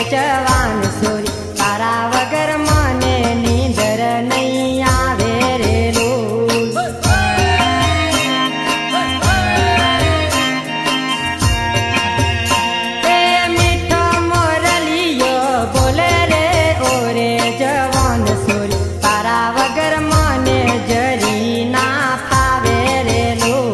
જવાન sorry તારા વગર મને નીંદર નહીં આવે રે લોલ એ મીઠો મોરલિયો બોલે રે ઓરે જવાન સોરી તારા વગર મને જરી ના ફાવે રે લોલ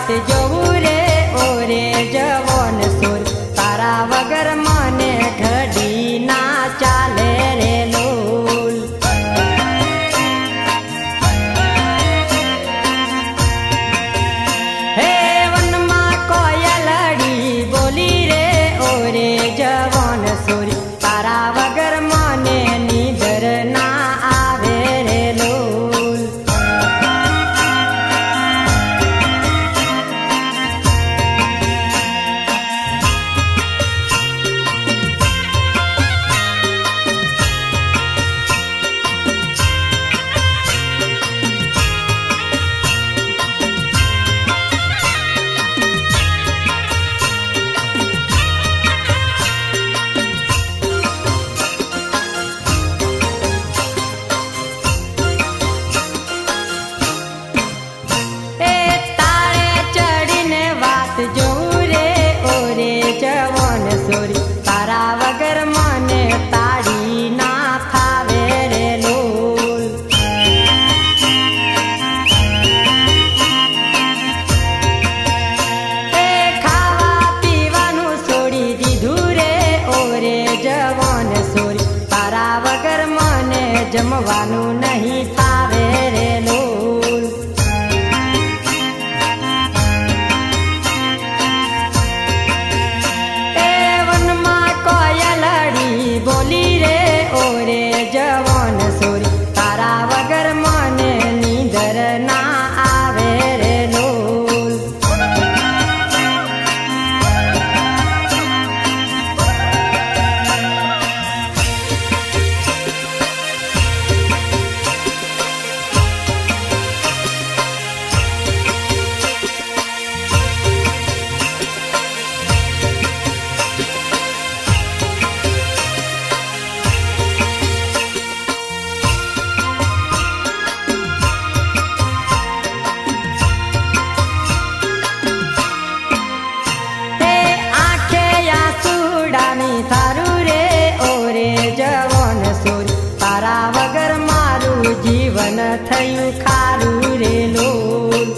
જોવું રે ઓરે જવન સોર તારા વગર મને ઘડી ના ચાલે રે લોલ હે વનમાં કોયલડી બોલી રે ઓરે જવન સોર તારા વગર મને નીંદર ના આવે રે લોલ જોવું રે ઓરે જવન સોરી તારા વગર મને તાળી ના ફાવે રે લોલ એ ખાવા પીવાનું છોડી દીધું રે ઓરે જવન સોરી તારા વગર મને જમવાનું નહીં ફાવે રે લોલ બોલી રે ઓરે જવન સોરી તારા વગર મને નીંદર ના આવે રે લોલ થારું રે ઓરે જવન સોરી તારા વગર મારું જીવન થયું ખારું રે લોલ